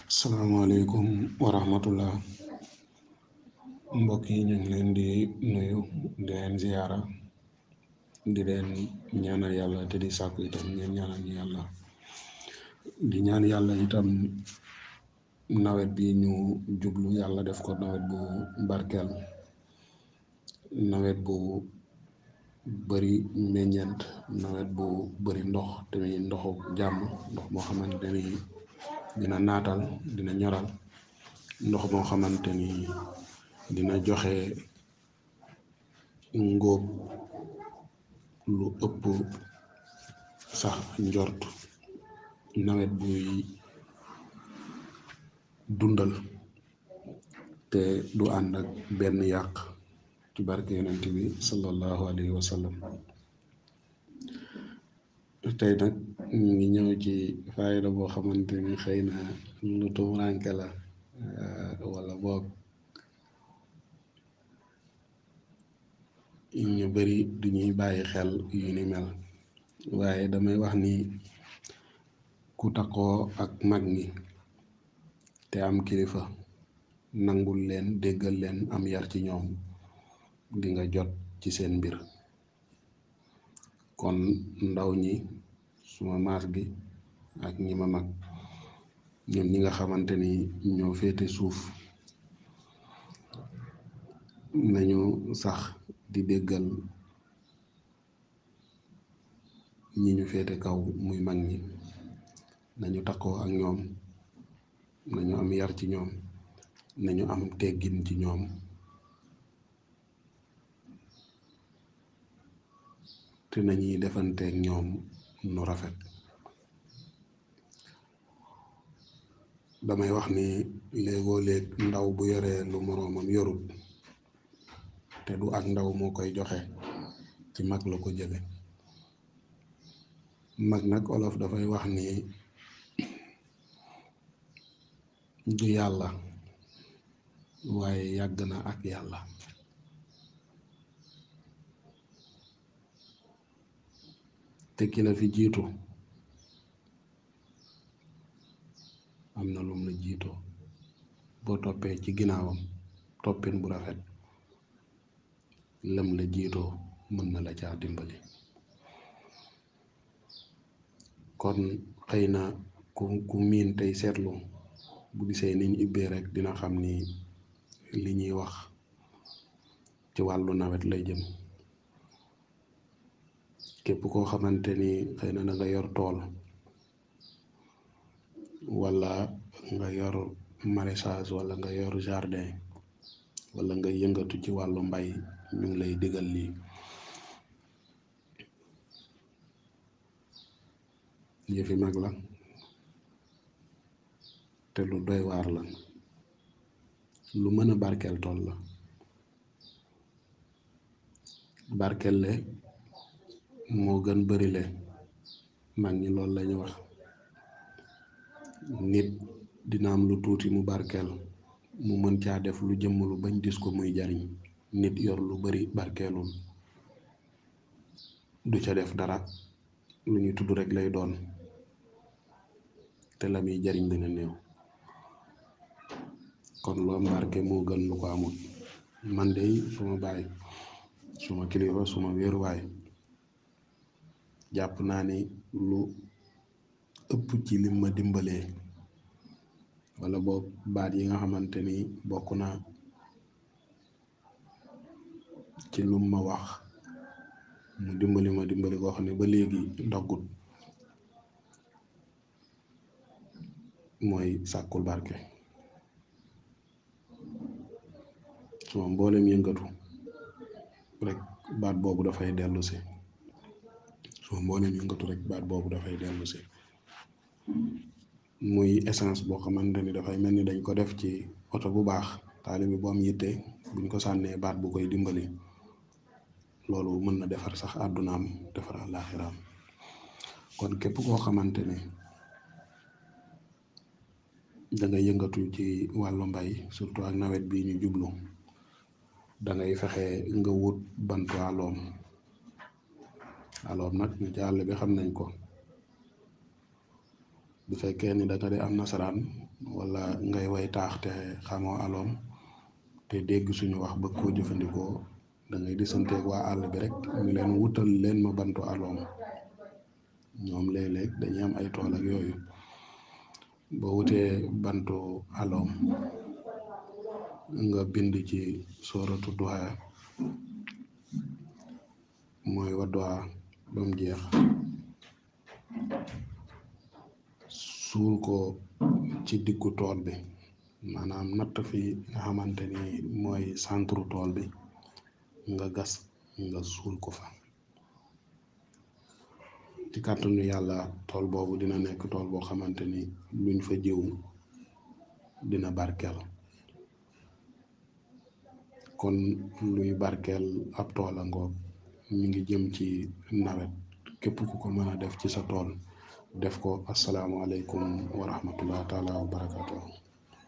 Salaamaaleykum wa rahmatullah. Mbokk yi ñu ngi leen di nuyu di leen ziyaara di leen ñaanal yàlla te di sàkku itam ngeen ñaanal ñu yàlla di ñaan yàlla itam nawet bi ñu jublu yàlla def ko nawet bu barkeel, nawet bu bari meññeent, nawet bu bari ndox te muy ndoxu jàmm, ndox moo xamante ni dina naatal, dina ñoral, ndox moo xamante ni dina joxe ngóob lu ëpp sax njort, nawet buy dundal te du ànd ak benn yàq ci barke yonent bi sallallahu alayhi wa sallam. tey nag ñu ngi ñëw ci faayda boo xamante ni xëy na lu tumuranke la, wala boog ñu bari duñuy bàyyi xel yu ni mel, waaye damay wax ni ku takkoo ak mag ñi te am kilifa, nangul leen, déggal leen, am yar ci ñoom, di nga jot ci seen mbir. kon ndaw ñi, suma maas gi ak ñi ma mag, ñoom ñi nga xamante ni ñoo féete suuf, nañu sax di déggal ñi ñu féete kaw muy mag ñi, nañu takkoo ak ñoom, nañu am yar ci ñoom, nañu am teggin ci ñoom, te nañuy defanteeg ñoom nu rafet. damay wax ni léegoo léeg ndaw bu yoree lu moroomam yorut te du ak ndaw moo koy joxe, ci mag la ko jële. mag nag olof dafay wax ni du yàlla waaye yàgg na ak yàlla. te ki la fi jiitu am na lum la jiitoo, boo toppee ci ginnaawam toppin bu rafet, lam la jiitoo mën na la caa dimbali. kon xëy na ku miin tey seetlu, bu gisee niñ ibbee rek dina xam ni li ñuy wax ci wàllu nawet lay jëm. képp koo xamante ni xëy na nga yor tool, wala nga yor maraîchage, wala nga yor jardin, wala nga yëngatu ci wàllu mbay, ñu ngi lay digal lii. yëfi mag la te lu doy waar la, lu mën a barkeel tool la. barkelle moo gën bërile, mag ñi loolu lañu wax. nit dina am lu tuuti mu barkeel, mu mën caa def lu jëmmalu bañ gis ko muy jariñ. nit yor lu bari barkeelul, du ca def dara, lu ñu tudd rek lay doon, te la muy jariñ dina néew. kon lu am barke moo gën lu ko amul. man de suma baay, suma kilifa, suma wéeruwaay, jàpp naa ni lu ëpp ci lim ma dimbalee, wala boog baat yi nga xamante ni bokk naa ci lum ma wax mu dimbali koo xam ne ba léegi doggut, mooy sàkkul barke. suma mboolem yëngatu rek baat boobu dafay dellu si, suma mboolem yëngatu rek baat boobu dafay dellu si. muy essence boo xamante ni dafay mel ni dañ ko def ci oto bu baax, taalibe bu am yitte buñ ko sànnee baat bu koy dimbali, loolu mën na defar sax àddunaam, defar àllaaxiraam. kon képp koo xamante ne danga yëngatu ci wàllu mbay, surtout ak nawet bi ñu jublu, dangay fexe nga wut bantu aloom. aloom nag ñu ci àll bi xam nañ ko. bu fekkee ni danga de am nasaraan, wala ngay way taax te xamoo aloom te dégg suñu wax bëgg koo jëfandikoo da ngay disanteeg waa àll bi rek ñu leen wutal leen ma bantu aloom. ñoom léeg-léeg dañuy am ay tool ak yooyu, boo wutee bantu aloom nga bind ci sooratu duha mooy Wadduha ba mu jeex, suul ko ci diggu tool bi, maanaam natt fi nga xamante ni mooy centre tool bi nga gas nga suul ko fa. ci kàttanu yàlla tool boobu dina nekk tool boo xamante ni luñ fa jiw dina barkeel. kon luy barkeel ab tool a ngoog, mi ngi jëm ci nawet, képp ku ko mën a def ci sa tool def ko. Asalaamualeykum wa rahmatullah taala wa barakatuh.